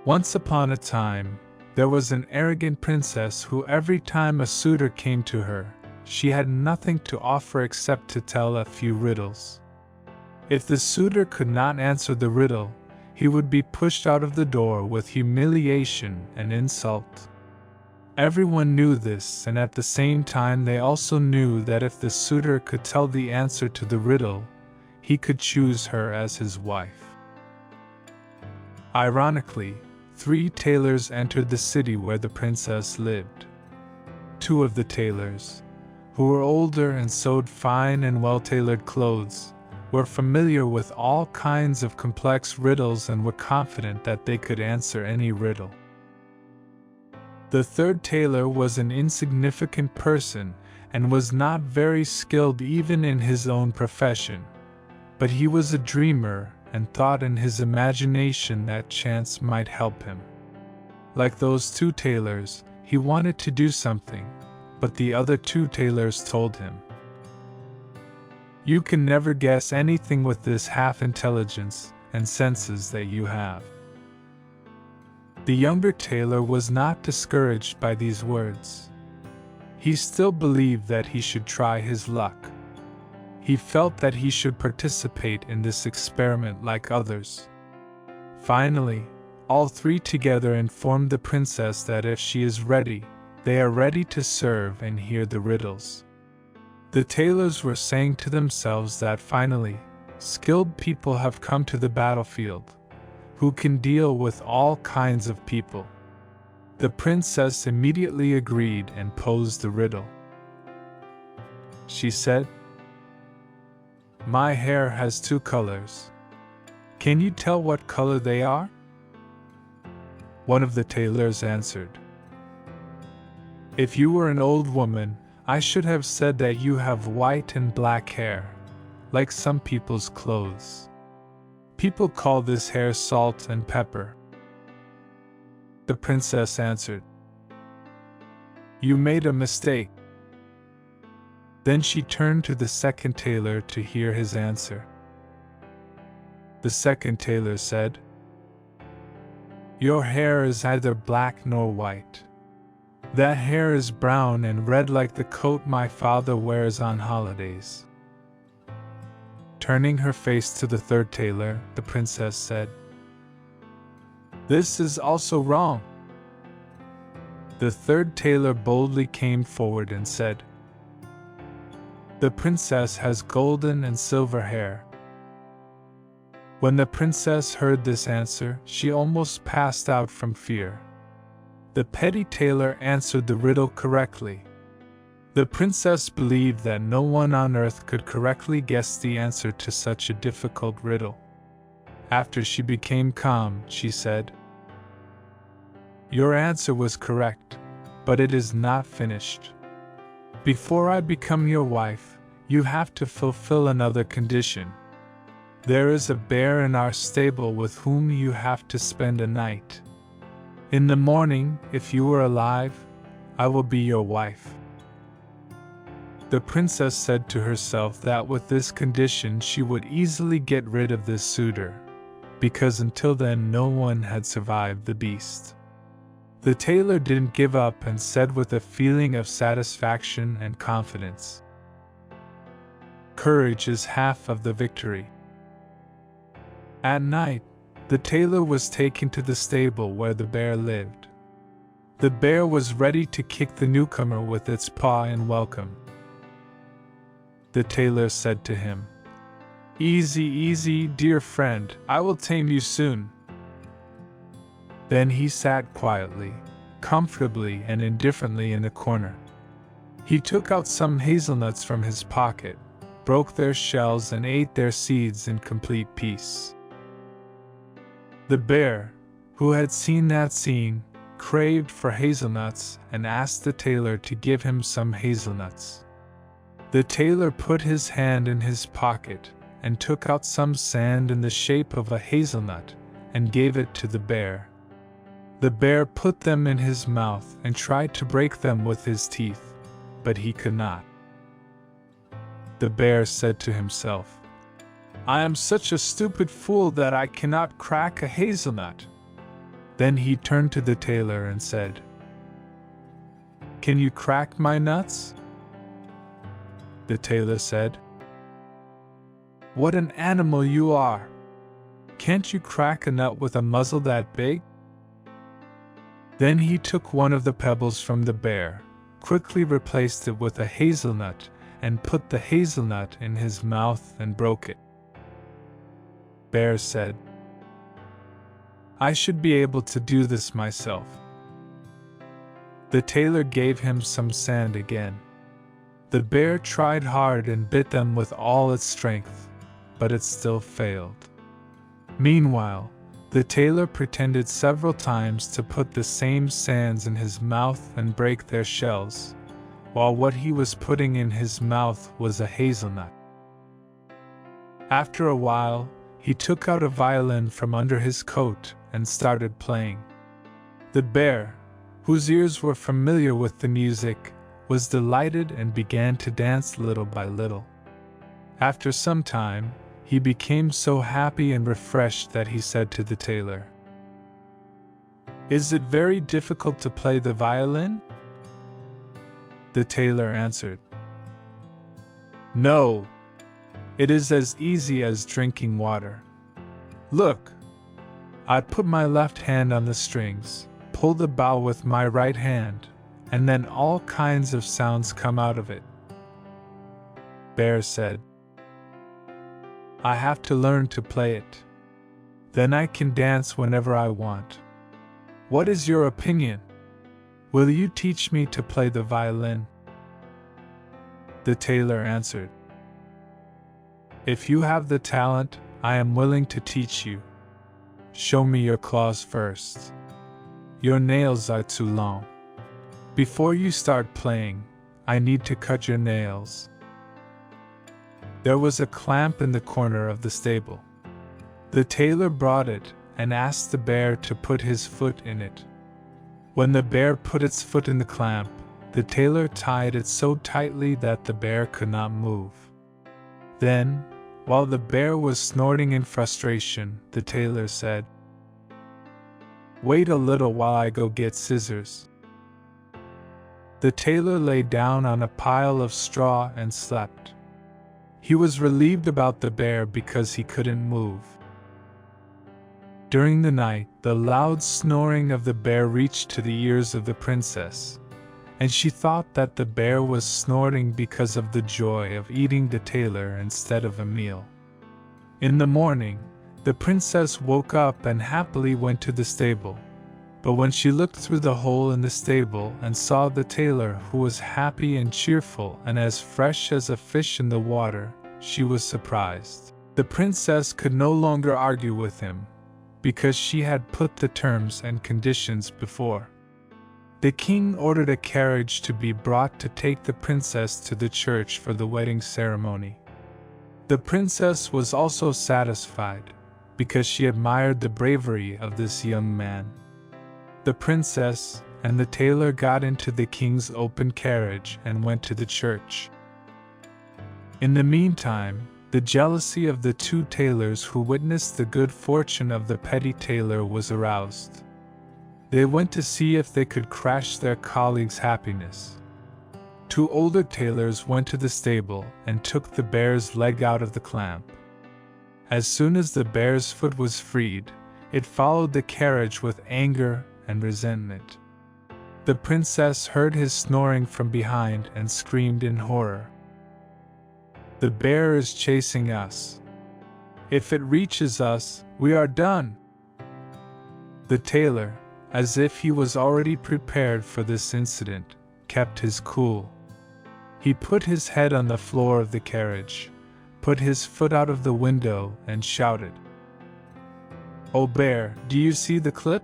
Once upon a time, there was an arrogant princess who every time a suitor came to her, she had nothing to offer except to tell a few riddles. If the suitor could not answer the riddle, he would be pushed out of the door with humiliation and insult. Everyone knew this, and at the same time they also knew that if the suitor could tell the answer to the riddle, he could choose her as his wife. Ironically, 3 tailors entered the city where the princess lived. 2 of the tailors, who were older and sewed fine and well-tailored clothes, were familiar with all kinds of complex riddles and were confident that they could answer any riddle. The 3rd tailor was an insignificant person and was not very skilled even in his own profession, but he was a dreamer and thought in his imagination that chance might help him. Like those 2 tailors, he wanted to do something, but the other 2 tailors told him, "You can never guess anything with this half-intelligence and senses that you have." The younger tailor was not discouraged by these words. He still believed that he should try his luck. He felt that he should participate in this experiment like others. Finally, all 3 together informed the princess that if she is ready, they are ready to serve and hear the riddles. The tailors were saying to themselves that finally, skilled people have come to the battlefield, who can deal with all kinds of people. The princess immediately agreed and posed the riddle. She said, "My hair has 2 colors. Can you tell what color they are?" One of the tailors answered, "If you were an old woman, I should have said that you have white and black hair, like some people's clothes. People call this hair salt and pepper." The princess answered, "You made a mistake." Then she turned to the 2nd tailor to hear his answer. The 2nd tailor said, "Your hair is neither black nor white. That hair is brown and red like the coat my father wears on holidays." Turning her face to the 3rd tailor, the princess said, "This is also wrong." The 3rd tailor boldly came forward and said, "The princess has golden and silver hair." When the princess heard this answer, she almost passed out from fear. The petty tailor answered the riddle correctly. The princess believed that no one on earth could correctly guess the answer to such a difficult riddle. After she became calm, she said, "Your answer was correct, but it is not finished. Before I become your wife, you have to fulfill another condition. There is a bear in our stable with whom you have to spend a night. In the morning, if you are alive, I will be your wife." The princess said to herself that with this condition she would easily get rid of this suitor, because until then no one had survived the beast. The tailor didn't give up and said with a feeling of satisfaction and confidence, "Courage is half of the victory." At night, the tailor was taken to the stable where the bear lived. The bear was ready to kick the newcomer with its paw in welcome. The tailor said to him, "Easy, easy, dear friend, I will tame you soon." Then he sat quietly, comfortably and indifferently in a corner. He took out some hazelnuts from his pocket, broke their shells and ate their seeds in complete peace. The bear, who had seen that scene, craved for hazelnuts and asked the tailor to give him some hazelnuts. The tailor put his hand in his pocket and took out some sand in the shape of a hazelnut and gave it to the bear. The bear put them in his mouth and tried to break them with his teeth, but he could not. The bear said to himself, "I am such a stupid fool that I cannot crack a hazelnut. Then he turned to the tailor and said, "Can you crack my nuts?" The tailor said, "What an animal you are! Can't you crack a nut with a muzzle that big?" Then he took one of the pebbles from the bear, quickly replaced it with a hazelnut, and put the hazelnut in his mouth and broke it. Bear said, "I should be able to do this myself." The tailor gave him some sand again. The bear tried hard and bit them with all its strength, but it still failed. Meanwhile, the tailor pretended several times to put the same sands in his mouth and break their shells, while what he was putting in his mouth was a hazelnut. After a while, he took out a violin from under his coat and started playing. The bear, whose ears were familiar with the music, was delighted and began to dance little by little. After some time, he became so happy and refreshed that he said to the tailor, "Is it very difficult to play the violin?" The tailor answered, "No, it is as easy as drinking water. Look, I put my left hand on the strings, pull the bow with my right hand, and then all kinds of sounds come out of it." Bear said, "I have to learn to play it. Then I can dance whenever I want. What is your opinion? Will you teach me to play the violin?" The tailor answered, "If you have the talent, I am willing to teach you. Show me your claws first. Your nails are too long. Before you start playing, I need to cut your nails." There was a clamp in the corner of the stable. The tailor brought it and asked the bear to put his foot in it. When the bear put its foot in the clamp, the tailor tied it so tightly that the bear could not move. Then, while the bear was snorting in frustration, the tailor said, "Wait a little while I go get scissors." The tailor lay down on a pile of straw and slept. He was relieved about the bear because he couldn't move. During the night, the loud snoring of the bear reached to the ears of the princess, and she thought that the bear was snorting because of the joy of eating the tailor instead of a meal. In the morning, the princess woke up and happily went to the stable. But when she looked through the hole in the stable and saw the tailor, who was happy and cheerful and as fresh as a fish in the water, she was surprised. The princess could no longer argue with him, because she had put the terms and conditions before. The king ordered a carriage to be brought to take the princess to the church for the wedding ceremony. The princess was also satisfied, because she admired the bravery of this young man. The princess and the tailor got into the king's open carriage and went to the church. In the meantime, the jealousy of the two tailors who witnessed the good fortune of the petty tailor was aroused. They went to see if they could crush their colleague's happiness. Two older tailors went to the stable and took the bear's leg out of the clamp. As soon as the bear's foot was freed, it followed the carriage with anger and resentment. The princess heard his snoring from behind and screamed in horror. "The bear is chasing us. If it reaches us, we are done." The tailor, as if he was already prepared for this incident, kept his cool. He put his head on the floor of the carriage, put his foot out of the window, and shouted, "Oh bear, do you see the clip?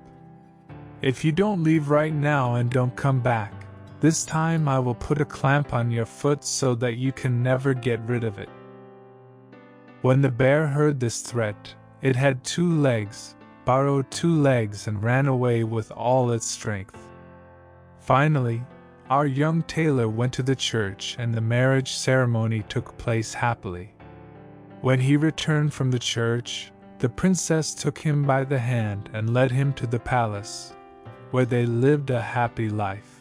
If you don't leave right now and don't come back, this time I will put a clamp on your foot so that you can never get rid of it." When the bear heard this threat, it had 2 legs, borrowed 2 legs and ran away with all its strength. Finally, our young tailor went to the church and the marriage ceremony took place happily. When he returned from the church, The princess took him by the hand and led him to the palace, where they lived a happy life.